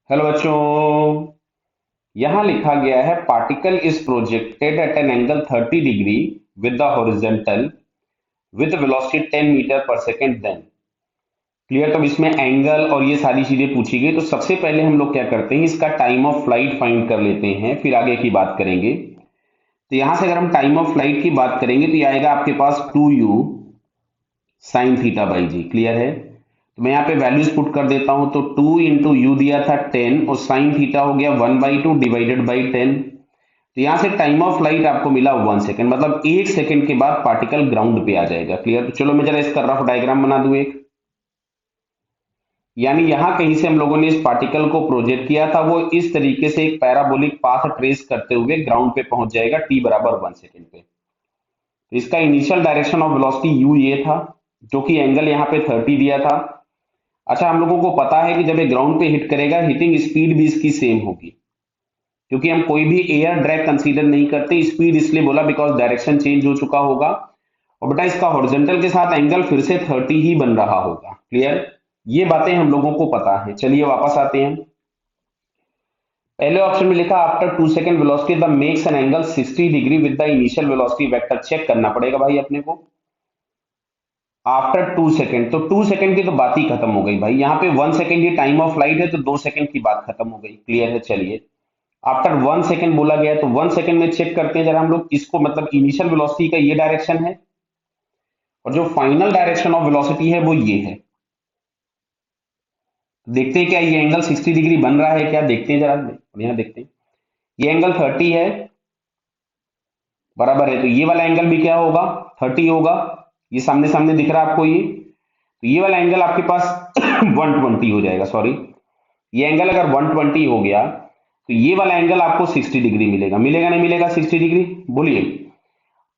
Hello बच्चों। यहां लिखा गया है particle is projected at an angle 30 degree with the horizontal with velocity 10 meter per second then clear. तो अब इसमें एंगल और ये सारी चीजें पूछी गई, तो सबसे पहले हम लोग क्या करते हैं, इसका टाइम ऑफ फ्लाइट फाइंड कर लेते हैं, फिर आगे की बात करेंगे। तो यहां से अगर हम टाइम ऑफ फ्लाइट की बात करेंगे तो ये आएगा आपके पास 2u sine theta by g. Clear है। तो मैं यहाँ पे वैल्यूज पुट कर देता हूं। तो 2 इंटू यू दिया था 10 और साइन थीटा हो गया 1/2 डिवाइडेड बाई 10। तो यहां से टाइम ऑफ फ्लाइट आपको मिला 1 सेकेंड, मतलब 1 सेकेंड के बाद पार्टिकल ग्राउंड पे आ जाएगा। क्लियर। तो चलो मैं जरा इसका रफ डायग्राम बना दूं एक। यानी यहां कहीं से हम लोगों ने इस पार्टिकल को प्रोजेक्ट किया था, वो इस तरीके से एक पैराबोलिक पाथ ट्रेस करते हुए ग्राउंड पे पहुंच जाएगा टी बराबर 1 सेकेंड पे। तो इसका initial direction of velocity you ये था, जो कि एंगल यहाँ पे 30 दिया था। अच्छा, हम लोगों को पता है कि जब ये ग्राउंड पे हिट करेगा, हिटिंग स्पीड भी इसकी सेम होगी, क्योंकि हम कोई भी एयर ड्रैग कंसीडर नहीं करते। स्पीड इसलिए बोला बिकॉज डायरेक्शन चेंज हो चुका होगा, और बेटा इसका हॉरिजॉन्टल के साथ एंगल फिर से 30 ही बन रहा होगा। क्लियर। ये बातें हम लोगों को पता है। चलिए वापस आते हैं। पहले ऑप्शन में लिखा after 2 second velocity the makes an angle 60 degree with the initial velocity vector. Check करना पड़ेगा भाई अपने को। आफ्टर 2 सेकेंड, तो 2 सेकेंड की तो बात ही खत्म हो गई भाई। यहाँ पे 1 second he time of flight है, तो 2 सेकेंड की बात खत्म हो गई। क्लियर है। चलिए आफ्टर 1 सेकेंड बोला गया, तो 1 सेकेंड में चेक करते हैं जरा हम लोग इसको, मतलब इनिशियल वेलोसिटी का ये डायरेक्शन है और जो फाइनल डायरेक्शन ऑफ वेलोसिटी है वो ये है। देखते हैं क्या ये एंगल 60 डिग्री बन रहा है क्या, देखते हैं जरा। यहाँ देखते हैं, ये एंगल 30 है, बराबर है। तो ये वाला एंगल भी क्या होगा, 30 होगा। ये सामने सामने दिख रहा है आपको ये। तो ये वाला एंगल आपके पास 120 हो जाएगा। सॉरी, ये एंगल अगर 120 हो गया तो ये वाला एंगल आपको 60 डिग्री मिलेगा। मिलेगा नहीं मिलेगा 60 डिग्री, बोलिए।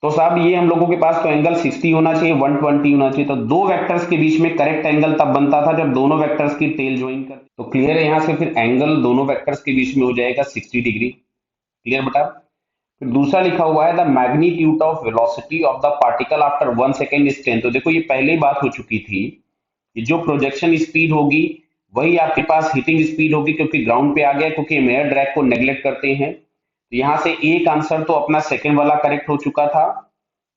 तो साहब ये हम लोगों के पास तो एंगल 60 होना चाहिए, 120 होना चाहिए। तो दो वेक्टर्स के बीच में करेक्ट एंगल तब बनता था जब दोनों वेक्टर्स की टेल ज्वाइन करते। तो क्लियर है, यहां से फिर एंगल दोनों वेक्टर्स के बीच में हो जाएगा 60 डिग्री। क्लियर बेटा। फिर दूसरा लिखा हुआ है the magnitude of velocity of the particle after 1 second is 10। तो देखो ये पहले ही बात हो चुकी थी कि जो प्रोजेक्शन स्पीड होगी वही आपके पास हिटिंग स्पीड होगी, क्योंकि ग्राउंड पे आ गया, क्योंकि हम एयर ड्रैग को नेग्लेक्ट करते हैं। तो यहां से एक आंसर तो अपना सेकंड वाला करेक्ट हो चुका था,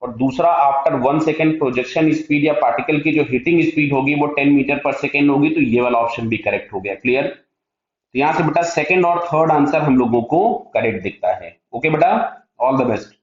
और दूसरा आफ्टर 1 सेकेंड प्रोजेक्शन स्पीड या पार्टिकल की जो हिटिंग स्पीड होगी वो 10 मीटर पर सेकेंड होगी। तो ये वाला ऑप्शन भी करेक्ट हो गया। क्लियर। तो यहां से बेटा सेकंड और थर्ड आंसर हम लोगों को करेक्ट दिखता है। ओके बेटा, ऑल द बेस्ट।